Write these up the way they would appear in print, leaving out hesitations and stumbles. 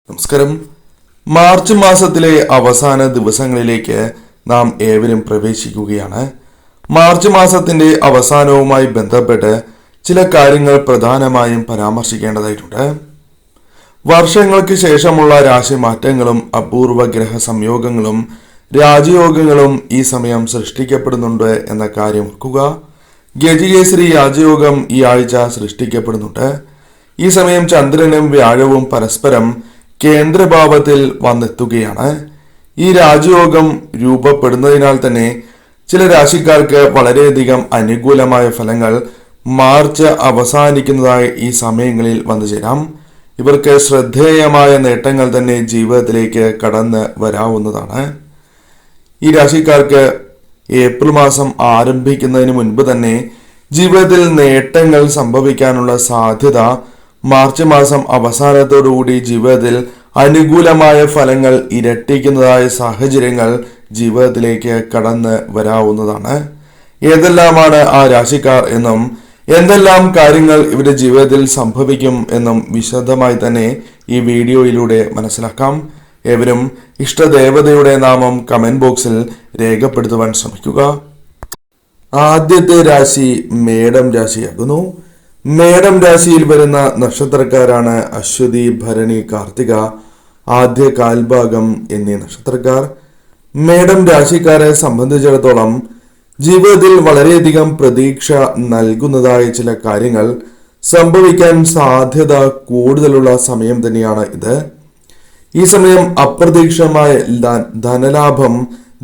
നമസ്കാരം. മാർച്ച് മാസത്തിലെ അവസാന ദിവസങ്ങളിലേക്ക് നാം ഏവരും പ്രവേശിക്കുകയാണ്. മാർച്ച് മാസത്തിന്റെ അവസാനവുമായി ബന്ധപ്പെട്ട് ചില കാര്യങ്ങൾ പ്രധാനമായും പരാമർശിക്കേണ്ടതായിട്ടുണ്ട്. വർഷങ്ങൾക്ക് ശേഷമുള്ള രാശിമാറ്റങ്ങളും അപൂർവ ഗ്രഹ സംയോഗങ്ങളും രാജയോഗങ്ങളും ഈ സമയം സൃഷ്ടിക്കപ്പെടുന്നുണ്ട് എന്ന കാര്യം ഓർക്കുക. ഗജകേസരി രാജയോഗം ഈ ആഴ്ച സൃഷ്ടിക്കപ്പെടുന്നുണ്ട്. ഈ സമയം ചന്ദ്രനും വ്യാഴവും പരസ്പരം കേന്ദ്രഭാവത്തിൽ വന്നെത്തുകയാണ്. ഈ രാജയോഗം രൂപപ്പെടുന്നതിനാൽ തന്നെ ചില രാശിക്കാർക്ക് വളരെയധികം അനുകൂലമായ ഫലങ്ങൾ മാർച്ച് അവസാനിക്കുന്നതായി ഈ സമയങ്ങളിൽ വന്നു ചേരാം. ഇവർക്ക് ശ്രദ്ധേയമായ നേട്ടങ്ങൾ തന്നെ ജീവിതത്തിലേക്ക് കടന്ന് വരാവുന്നതാണ്. ഈ രാശിക്കാർക്ക് ഏപ്രിൽ മാസം ആരംഭിക്കുന്നതിന് മുൻപ് തന്നെ ജീവിതത്തിൽ നേട്ടങ്ങൾ സംഭവിക്കാനുള്ള സാധ്യത മാർച്ച് മാസം അവസാനത്തോടുകൂടി ജീവിതത്തിൽ അനുകൂലമായ ഫലങ്ങൾ ഇരട്ടിക്കുന്നതായ സാഹചര്യങ്ങൾ ജീവിതത്തിലേക്ക് കടന്ന് വരാവുന്നതാണ്. ഏതെല്ലാമാണ് ആ രാശിക്കാർ എന്നും എന്തെല്ലാം കാര്യങ്ങൾ ഇവരുടെ ജീവിതത്തിൽ സംഭവിക്കും എന്നും വിശദമായി തന്നെ ഈ വീഡിയോയിലൂടെ മനസ്സിലാക്കാം. ഏവരും ഇഷ്ടദേവതയുടെ നാമം കമന്റ് ബോക്സിൽ രേഖപ്പെടുത്തുവാൻ ശ്രമിക്കുക. ആദ്യത്തെ രാശി മേടം രാശിയാകുന്നു. മേടം രാശിയിൽ വരുന്ന നക്ഷത്രക്കാരാണ് അശ്വതി, ഭരണി, കാർത്തിക, ആദ്യ കാൽഭാഗം എന്നീ നക്ഷത്രക്കാർ. മേടം രാശിക്കാരെ സംബന്ധിച്ചിടത്തോളം ജീവിതത്തിൽ വളരെയധികം പ്രതീക്ഷ നൽകുന്നതായ ചില കാര്യങ്ങൾ സംഭവിക്കാൻ സാധ്യത കൂടുതലുള്ള സമയം തന്നെയാണ് ഇത്. ഈ സമയം അപ്രതീക്ഷിതമായ ധനലാഭം,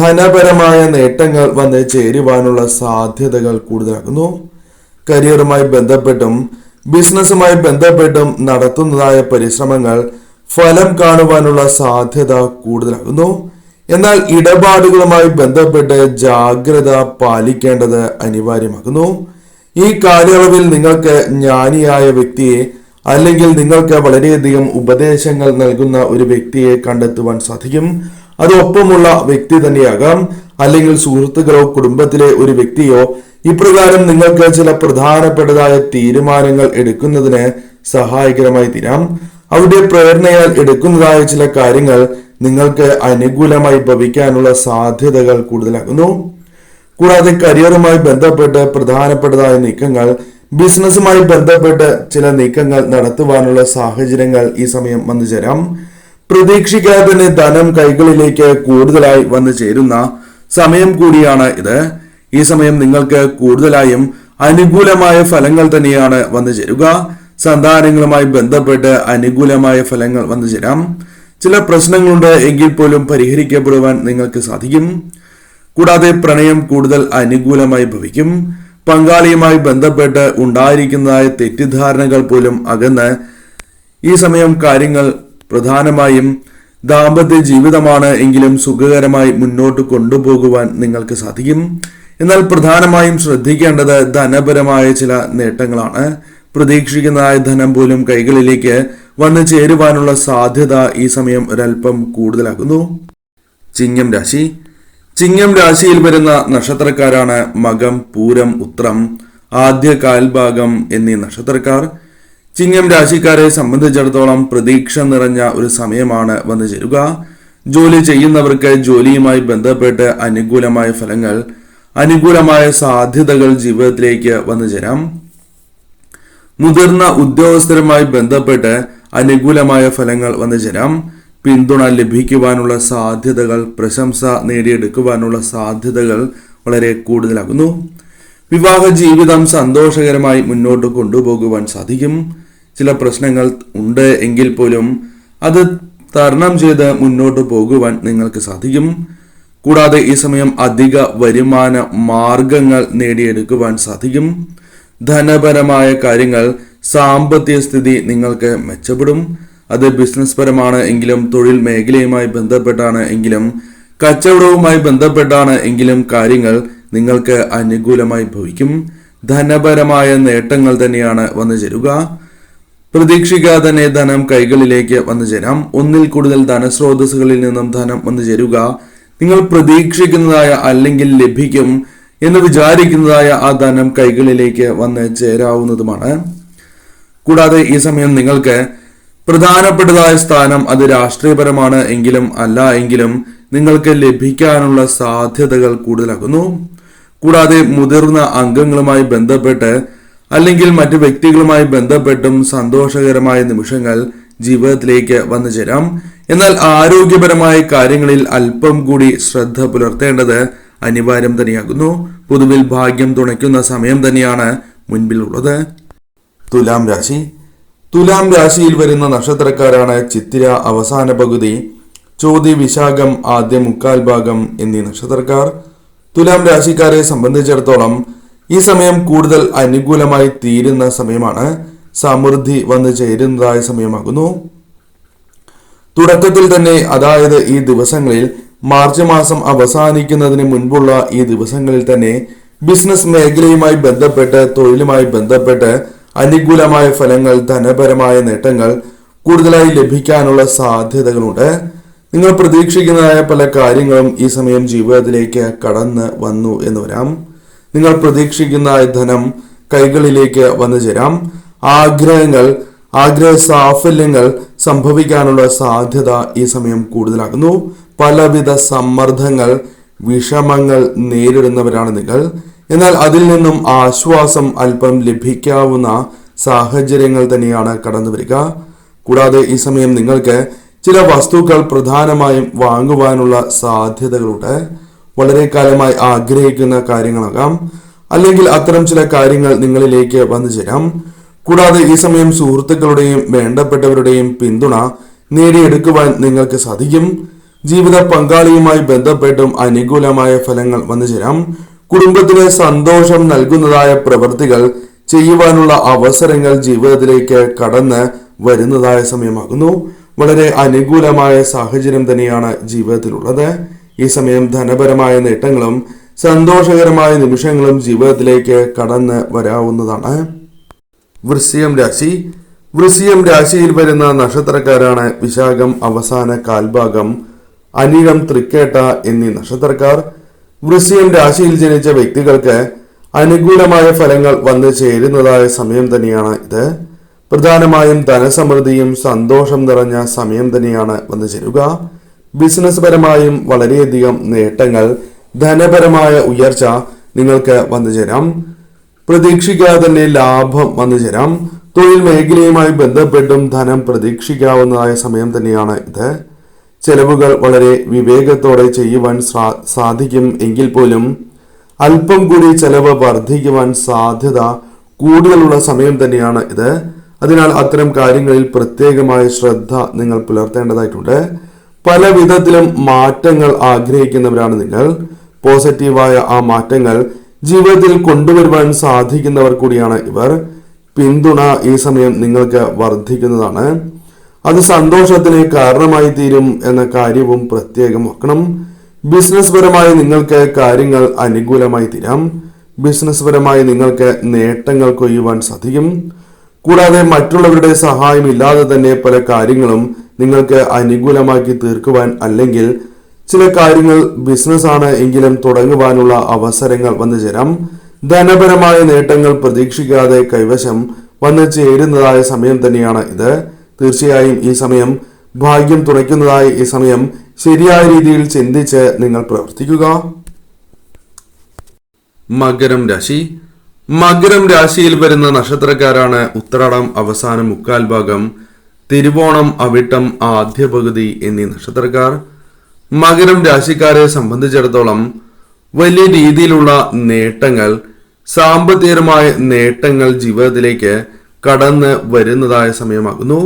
ധനപരമായ നേട്ടങ്ങൾ വന്ന് ചേരുവാനുള്ള സാധ്യതകൾ കൂടുതലാകുന്നു. കരിയറുമായി ബന്ധപ്പെട്ടും ബിസിനസ്സുമായി ബന്ധപ്പെട്ടും നടത്തുന്നതായ പരിശ്രമങ്ങൾ ഫലം കാണുവാനുള്ള സാധ്യത കൂടുതലാകുന്നു. എന്നാൽ ഇടപാടുകളുമായി ബന്ധപ്പെട്ട് ജാഗ്രത പാലിക്കേണ്ടത് അനിവാര്യമാകുന്നു. ഈ കാലയളവിൽ നിങ്ങൾക്ക് ജ്ഞാനിയായ വ്യക്തിയെ അല്ലെങ്കിൽ നിങ്ങൾക്ക് വളരെയധികം ഉപദേശങ്ങൾ നൽകുന്ന ഒരു വ്യക്തിയെ കണ്ടെത്തുവാൻ സാധിക്കും. അത് ഒപ്പമുള്ള വ്യക്തി തന്നെയാകാം, അല്ലെങ്കിൽ സുഹൃത്തുക്കളോ കുടുംബത്തിലെ ഒരു വ്യക്തിയോ. ഇപ്രകാരം നിങ്ങൾക്ക് ചില പ്രധാനപ്പെട്ടതായ തീരുമാനങ്ങൾ എടുക്കുന്നതിന് സഹായകരമായി തീരാം. അവരുടെ പ്രേരണയാൽ എടുക്കുന്നതായ ചില കാര്യങ്ങൾ നിങ്ങൾക്ക് അനുകൂലമായി ഭവിക്കാനുള്ള സാധ്യതകൾ കൂടുതലാകുന്നു. കൂടാതെ കരിയറുമായി ബന്ധപ്പെട്ട് പ്രധാനപ്പെട്ടതായ നീക്കങ്ങൾ, ബിസിനസ്സുമായി ബന്ധപ്പെട്ട് ചില നീക്കങ്ങൾ നടത്തുവാനുള്ള സാഹചര്യങ്ങൾ ഈ സമയം വന്നു ചേരാം. പ്രതീക്ഷിക്കാതെ തന്നെ ധനം കൈകളിലേക്ക് കൂടുതലായി വന്നു ചേരുന്ന സമയം കൂടിയാണ് ഇത്. ഈ സമയം നിങ്ങൾക്ക് കൂടുതലായും അനുകൂലമായ ഫലങ്ങൾ തന്നെയാണ് വന്നു ചേരുക. സന്താനങ്ങളുമായി ബന്ധപ്പെട്ട് അനുകൂലമായ ഫലങ്ങൾ വന്നു ചേരാം. ചില പ്രശ്നങ്ങളുണ്ട് എങ്കിൽ പോലും പരിഹരിക്കപ്പെടുവാൻ നിങ്ങൾക്ക് സാധിക്കും. കൂടാതെ പ്രണയം കൂടുതൽ അനുകൂലമായി ഭവിക്കും. പങ്കാളിയുമായി ബന്ധപ്പെട്ട് ഉണ്ടായിരിക്കുന്നതായ തെറ്റിദ്ധാരണകൾ പോലും അകന്ന് ഈ സമയം കാര്യങ്ങൾ പ്രധാനമായും ദാമ്പത്യ ജീവിതമാണ് എങ്കിലും സുഖകരമായി മുന്നോട്ട് കൊണ്ടുപോകുവാൻ നിങ്ങൾക്ക് സാധിക്കും. എന്നാൽ പ്രധാനമായും ശ്രദ്ധിക്കേണ്ടത് ധനപരമായ ചില നേട്ടങ്ങളാണ്. പ്രതീക്ഷിക്കുന്നതായ ധനം പോലും കൈകളിലേക്ക് വന്നു ചേരുവാനുള്ള സാധ്യത ഈ സമയം ഒരൽപ്പം കൂടുതലാകുന്നു. ചിങ്ങം രാശി. ചിങ്ങം രാശിയിൽ വരുന്ന നക്ഷത്രക്കാരാണ് മകം, പൂരം, ഉത്രം, ആദ്യ കാൽഭാഗം എന്നീ നക്ഷത്രക്കാർ. ചിങ്ങം രാശിക്കാരെ സംബന്ധിച്ചിടത്തോളം പ്രതീക്ഷ നിറഞ്ഞ ഒരു സമയമാണ് വന്നു ചേരുക. ജോലി ചെയ്യുന്നവർക്ക് ജോലിയുമായി ബന്ധപ്പെട്ട് അനുകൂലമായ ഫലങ്ങൾ, അനുകൂലമായ സാധ്യതകൾ ജീവിതത്തിലേക്ക് വന്നു ചേരാം. മുതിർന്ന ഉദ്യോഗസ്ഥരുമായി ബന്ധപ്പെട്ട് അനുകൂലമായ ഫലങ്ങൾ വന്നു ചേരാം. പിന്തുണ ലഭിക്കുവാനുള്ള സാധ്യതകൾ, പ്രശംസ നേടിയെടുക്കുവാനുള്ള സാധ്യതകൾ വളരെ കൂടുതലാകുന്നു. വിവാഹ ജീവിതം സന്തോഷകരമായി മുന്നോട്ട് കൊണ്ടുപോകുവാൻ സാധിക്കും. ചില പ്രശ്നങ്ങൾ ഉണ്ട് എങ്കിൽ പോലും അത് തരണം ചെയ്ത് മുന്നോട്ട് പോകുവാൻ നിങ്ങൾക്ക് സാധിക്കും. കൂടാതെ ഈ സമയം അധിക വരുമാന മാർഗങ്ങൾ നേടിയെടുക്കുവാൻ സാധിക്കും. ധനപരമായ കാര്യങ്ങൾ, സാമ്പത്തിക സ്ഥിതി നിങ്ങൾക്ക് മെച്ചപ്പെടും. അത് ബിസിനസ് പരമാണ് എങ്കിലും, തൊഴിൽ മേഖലയുമായി ബന്ധപ്പെട്ടാണ് എങ്കിലും, കച്ചവടവുമായി ബന്ധപ്പെട്ടാണ് എങ്കിലും കാര്യങ്ങൾ നിങ്ങൾക്ക് അനുകൂലമായി ഭവിക്കും. ധനപരമായ നേട്ടങ്ങൾ തന്നെയാണ് വന്നു ചേരുക. പ്രതീക്ഷിക്കാതെ തന്നെ ധനം കൈകളിലേക്ക് വന്നു ചേരാം. ഒന്നിൽ കൂടുതൽ ധനസ്രോതസ്സുകളിൽ നിന്നും ധനം വന്നു ചേരുക. നിങ്ങൾ പ്രതീക്ഷിക്കുന്നതായ അല്ലെങ്കിൽ ലഭിക്കും എന്ന് വിചാരിക്കുന്നതായ ആ ധനം കൈകളിലേക്ക് വന്ന് ചേരാവുന്നതുമാണ്. കൂടാതെ ഈ സമയം നിങ്ങൾക്ക് പ്രധാനപ്പെട്ടതായ സ്ഥാനം അത് രാഷ്ട്രീയപരമാണ് എങ്കിലും അല്ല എങ്കിലും നിങ്ങൾക്ക് ലഭിക്കാനുള്ള സാധ്യതകൾ കൂടുതലാകുന്നു. കൂടാതെ മുതിർന്ന അംഗങ്ങളുമായി ബന്ധപ്പെട്ട് അല്ലെങ്കിൽ മറ്റു വ്യക്തികളുമായി ബന്ധപ്പെട്ടും സന്തോഷകരമായ നിമിഷങ്ങൾ ജീവിതത്തിലേക്ക് വന്നു ചേരാം. എന്നാൽ ആരോഗ്യപരമായ കാര്യങ്ങളിൽ അല്പം കൂടി ശ്രദ്ധ പുലർത്തേണ്ടത് അനിവാര്യം തന്നെയാകുന്നു. പൊതുവിൽ ഭാഗ്യം തുണയ്ക്കുന്ന സമയം തന്നെയാണ് മുൻപിലുള്ളത്. തുലാം രാശി. തുലാം രാശിയിൽ വരുന്ന നക്ഷത്രക്കാരാണ് ചിത്തിര അവസാന പകുതി, ചോതി വിശാഖം ആദ്യ മുക്കാൽ ഭാഗം എന്നീ നക്ഷത്രക്കാർ. തുലാം രാശിക്കാരെ സംബന്ധിച്ചിടത്തോളം ഈ സമയം കൂടുതൽ അനുകൂലമായി തീരുന്ന സമയമാണ്. സമൃദ്ധി വന്നു ചേരുന്നതായ സമയമാകുന്നു. തുടക്കത്തിൽ തന്നെ, അതായത് ഈ ദിവസങ്ങളിൽ, മാർച്ച് മാസം അവസാനിക്കുന്നതിന് മുൻപുള്ള ഈ ദിവസങ്ങളിൽ തന്നെ ബിസിനസ് മേഖലയുമായി ബന്ധപ്പെട്ട്, തൊഴിലുമായി ബന്ധപ്പെട്ട് അനുകൂലമായ ഫലങ്ങൾ, ധനപരമായ നേട്ടങ്ങൾ കൂടുതലായി ലഭിക്കാനുള്ള സാധ്യതകളുണ്ട്. നിങ്ങൾ പ്രതീക്ഷിക്കുന്നതായ പല കാര്യങ്ങളും ഈ സമയം ജീവിതത്തിലേക്ക് കടന്ന് വന്നു എന്ന് വരാം. നിങ്ങൾ പ്രതീക്ഷിക്കുന്ന ധനം കൈകളിലേക്ക് വന്നു ചേരാം. ആഗ്രഹ സാഫല്യങ്ങൾ സംഭവിക്കാനുള്ള സാധ്യത ഈ സമയം കൂടുതലാകുന്നു. പലവിധ സമ്മർദ്ദങ്ങൾ, വിഷമങ്ങൾ നേരിടുന്നവരാണ് നിങ്ങൾ. എന്നാൽ അതിൽ നിന്നും ആശ്വാസം അല്പം ലഭിക്കാവുന്ന സാഹചര്യങ്ങൾ തന്നെയാണ് കടന്നു വരിക. കൂടാതെ ഈ സമയം നിങ്ങൾക്ക് ചില വസ്തുക്കൾ പ്രധാനമായും വാങ്ങുവാനുള്ള സാധ്യതകളുണ്ട്. വളരെ കാലമായി ആഗ്രഹിക്കുന്ന കാര്യങ്ങളാകാം, അല്ലെങ്കിൽ അത്തരം ചില കാര്യങ്ങൾ നിങ്ങളിലേക്ക് വന്നു ചേരാം. കൂടാതെ ഈ സമയം സുഹൃത്തുക്കളുടെയും വേണ്ടപ്പെട്ടവരുടെയും പിന്തുണ നേടിയെടുക്കുവാൻ നിങ്ങൾക്ക് സാധിക്കും. ജീവിത പങ്കാളിയുമായി ബന്ധപ്പെട്ടും അനുകൂലമായ ഫലങ്ങൾ വന്നു ചേരാം. കുടുംബത്തിന് സന്തോഷം നൽകുന്നതായ പ്രവൃത്തികൾ ചെയ്യുവാനുള്ള അവസരങ്ങൾ ജീവിതത്തിലേക്ക് കടന്ന് വരുന്നതായ സമയമാകുന്നു. വളരെ അനുകൂലമായ സാഹചര്യം തന്നെയാണ് ജീവിതത്തിലുള്ളത്. ഈ സമയം ധനപരമായ നേട്ടങ്ങളും സന്തോഷകരമായ നിമിഷങ്ങളും ജീവിതത്തിലേക്ക് കടന്ന് വരാവുന്നതാണ്. വൃശ്ചികം രാശി. വൃശ്ചികം രാശിയിൽ വരുന്ന നക്ഷത്രക്കാരാണ് വിശാഖം അവസാന കാൽഭാഗം, അനിഴം, തൃക്കേട്ട എന്നീ നക്ഷത്രക്കാർ. വൃശ്ചികം രാശിയിൽ ജനിച്ച വ്യക്തികൾക്ക് അനുകൂലമായ ഫലങ്ങൾ വന്നു ചേരുന്നതായ സമയം തന്നെയാണ് ഇത്. പ്രധാനമായും ധനസമൃദ്ധിയും സന്തോഷം നിറഞ്ഞ സമയം തന്നെയാണ് വന്നു ചേരുക. ബിസിനസ് പരമായും വളരെയധികം നേട്ടങ്ങൾ, ധനപരമായ ഉയർച്ച നിങ്ങൾക്ക് വന്നു ചേരാം. പ്രതീക്ഷിക്കാതെ തന്നെ ലാഭം വന്നു ചേരാം. തൊഴിൽ മേഖലയുമായി ബന്ധപ്പെട്ടും ധനം പ്രതീക്ഷിക്കാവുന്നതായ സമയം തന്നെയാണ് ഇത്. ചെലവുകൾ വളരെ വിവേകത്തോടെ ചെയ്യുവാൻ സാധിക്കും എങ്കിൽ പോലും അല്പം കൂടി ചെലവ് വർദ്ധിക്കുവാൻ സാധ്യത കൂടുതലുള്ള സമയം തന്നെയാണ് ഇത്. അതിനാൽ അത്തരം കാര്യങ്ങളിൽ പ്രത്യേകമായ ശ്രദ്ധ നിങ്ങൾ പുലർത്തേണ്ടതായിട്ടുണ്ട്. പല വിധത്തിലും മാറ്റങ്ങൾ ആഗ്രഹിക്കുന്നവരാണ് നിങ്ങൾ. പോസിറ്റീവായ ആ മാറ്റങ്ങൾ ജീവിതത്തിൽ കൊണ്ടുവരുവാൻ സാധിക്കുന്നവർ കൂടിയാണ് ഇവർ. പിന്തുണ ഈ സമയം നിങ്ങൾക്ക് വർദ്ധിക്കുന്നതാണ്. അത് സന്തോഷത്തിന് കാരണമായി തീരും എന്ന കാര്യവും പ്രത്യേകം ഓർക്കണം. ബിസിനസ് പരമായി നിങ്ങൾക്ക് കാര്യങ്ങൾ അനുകൂലമായി തീരാം. ബിസിനസ് പരമായി നിങ്ങൾക്ക് നേട്ടങ്ങൾ കൊയ്യുവാൻ സാധിക്കും. കൂടാതെ മറ്റുള്ളവരുടെ സഹായം ഇല്ലാതെ തന്നെ പല കാര്യങ്ങളും നിങ്ങൾക്ക് അനുകൂലമാക്കി തീർക്കുവാൻ, അല്ലെങ്കിൽ ചില കാര്യങ്ങൾ ബിസിനസ് ആണ് എങ്കിലും തുടങ്ങുവാനുള്ള അവസരങ്ങൾ വന്നു ചേരാം. ധനപരമായ നേട്ടങ്ങൾ പ്രതീക്ഷിക്കാതെ കൈവശം വന്നു ചേരുന്നതായ സമയം തന്നെയാണ് ഇത്. തീർച്ചയായും ഈ സമയം ഭാഗ്യം തുണയ്ക്കുന്നതായ ഈ സമയം ശരിയായ രീതിയിൽ ചിന്തിച്ച് നിങ്ങൾ പ്രവർത്തിക്കുക. മകരം രാശി. മകരം രാശിയിൽ വരുന്ന നക്ഷത്രക്കാരാണ് ഉത്രാടം അവസാന മുക്കാൽ ഭാഗം, തിരുവോണം, അവിട്ടം ആദ്യ പകുതി എന്നീ നക്ഷത്രക്കാർ. മകരം രാശിക്കാരെ സംബന്ധിച്ചിടത്തോളം വലിയ രീതിയിലുള്ള നേട്ടങ്ങൾ, സാമ്പത്തികമായ നേട്ടങ്ങൾ ജീവിതത്തിലേക്ക് കടന്ന് വരുന്നതായ സമയമാകുന്നു.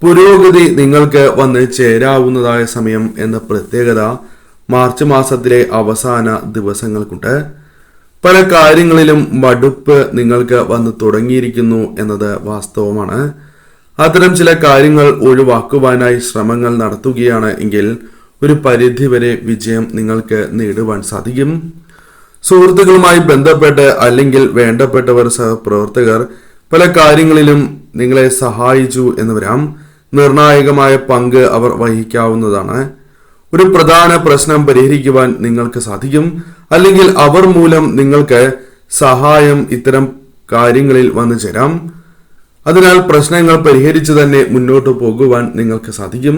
പുരോഗതി നിങ്ങൾക്ക് വന്ന് ചേരാവുന്നതായ സമയം എന്ന പ്രത്യേകത മാർച്ച് മാസത്തിലെ അവസാന ദിവസങ്ങൾക്കുണ്ട്. പല കാര്യങ്ങളിലും മടുപ്പ് നിങ്ങൾക്ക് വന്ന് തുടങ്ങിയിരിക്കുന്നു എന്നത് വാസ്തവമാണ്. അത്തരം ചില കാര്യങ്ങൾ ഒഴിവാക്കുവാനായി ശ്രമങ്ങൾ നടത്തുകയാണ് എങ്കിൽ ഒരു പരിധിവരെ വിജയം നിങ്ങൾക്ക് നേടുവാൻ സാധിക്കും. സുഹൃത്തുക്കളുമായി ബന്ധപ്പെട്ട് അല്ലെങ്കിൽ വേണ്ടപ്പെട്ടവർ, സഹപ്രവർത്തകർ പല കാര്യങ്ങളിലും നിങ്ങളെ സഹായിച്ചു എന്ന് വരാം. നിർണായകമായ പങ്ക് അവർ വഹിക്കാവുന്നതാണ്. ഒരു പ്രധാന പ്രശ്നം പരിഹരിക്കുവാൻ നിങ്ങൾക്ക് സാധിക്കും, അല്ലെങ്കിൽ അവർ മൂലം നിങ്ങൾക്ക് സഹായം ഇത്തരം കാര്യങ്ങളിൽ വന്നു ചേരാം. അതിനാൽ പ്രശ്നങ്ങൾ പരിഹരിച്ചു തന്നെ മുന്നോട്ട് പോകുവാൻ നിങ്ങൾക്ക് സാധിക്കും.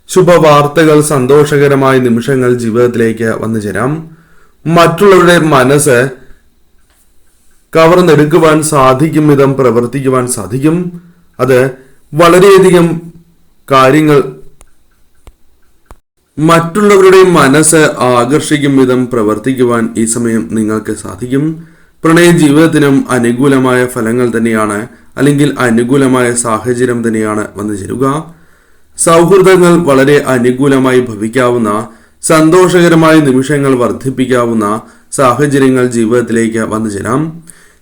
ശുഭവാർത്തകൾ, സന്തോഷകരമായ നിമിഷങ്ങൾ ജീവിതത്തിലേക്ക് വന്നു ചേരാം. മറ്റുള്ളവരുടെ മനസ്സ് കവർന്നെടുക്കുവാൻ സാധിക്കും വിധം പ്രവർത്തിക്കുവാൻ സാധിക്കും. അത് വളരെയധികം കാര്യങ്ങൾ മറ്റുള്ളവരുടെ മനസ്സ് ആകർഷിക്കും വിധം പ്രവർത്തിക്കുവാൻ ഈ സമയം നിങ്ങൾക്ക് സാധിക്കും. പ്രണയ ജീവിതത്തിനും അനുകൂലമായ ഫലങ്ങൾ തന്നെയാണ്, അല്ലെങ്കിൽ അനുകൂലമായ സാഹചര്യം തന്നെയാണ് വന്നു ചേരുക. സൗഹൃദങ്ങൾ വളരെ അനുകൂലമായി ഭവിക്കാവുന്ന, സന്തോഷകരമായ നിമിഷങ്ങൾ വർദ്ധിപ്പിക്കാവുന്ന സാഹചര്യങ്ങൾ ജീവിതത്തിലേക്ക് വന്നു ചേരാം.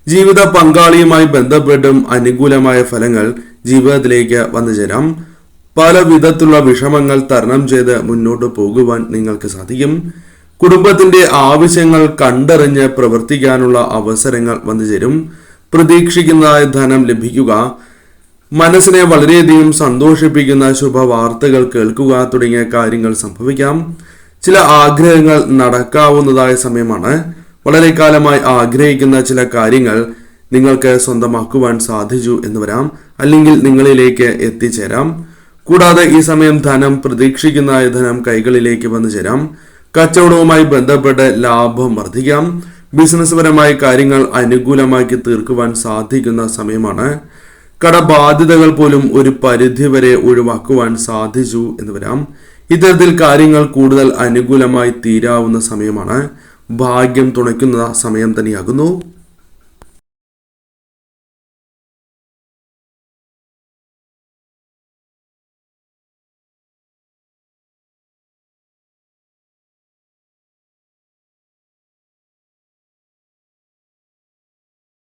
ജീവിത പങ്കാളിയുമായി ബന്ധപ്പെട്ടും അനുകൂലമായ ഫലങ്ങൾ ജീവിതത്തിലേക്ക് വന്നു ചേരാം. പല വിധത്തിലുള്ള വിഷമങ്ങൾ തരണം ചെയ്ത് മുന്നോട്ട് പോകുവാൻ നിങ്ങൾക്ക് സാധിക്കും. കുടുംബത്തിന്റെ ആവശ്യങ്ങൾ കണ്ടറിഞ്ഞ് പ്രവർത്തിക്കാനുള്ള അവസരങ്ങൾ വന്നു ചേരും. പ്രതീക്ഷിക്കുന്നതായ ധനം ലഭിക്കുക, മനസ്സിനെ വളരെയധികം സന്തോഷിപ്പിക്കുന്ന ശുഭവാർത്തകൾ കേൾക്കുക തുടങ്ങിയ കാര്യങ്ങൾ സംഭവിക്കാം. ചില ആഗ്രഹങ്ങൾ നടക്കാവുന്നതായ സമയമാണ്. വളരെ കാലമായി ആഗ്രഹിക്കുന്ന ചില കാര്യങ്ങൾ നിങ്ങൾക്ക് സ്വന്തമാക്കുവാൻ സാധിച്ചു എന്ന് വരാം, അല്ലെങ്കിൽ നിങ്ങളിലേക്ക് എത്തിച്ചേരാം. കൂടാതെ ഈ സമയം ധനം, പ്രതീക്ഷിക്കുന്നതായ ധനം കൈകളിലേക്ക് വന്നു ചേരാം. കച്ചവടവുമായി ബന്ധപ്പെട്ട് ലാഭം വർദ്ധിക്കാം. ബിസിനസ് പരമായ കാര്യങ്ങൾ അനുകൂലമാക്കി തീർക്കുവാൻ സാധിക്കുന്ന സമയമാണ്. കടബാധ്യതകൾ പോലും ഒരു പരിധിവരെ ഒഴിവാക്കുവാൻ സാധിച്ചു എന്ന് വരാം. ഇത്തരത്തിൽ കാര്യങ്ങൾ കൂടുതൽ അനുകൂലമായി തീരാവുന്ന സമയമാണ്. ഭാഗ്യം തുണയ്ക്കുന്ന സമയം തന്നെയാകുന്നു.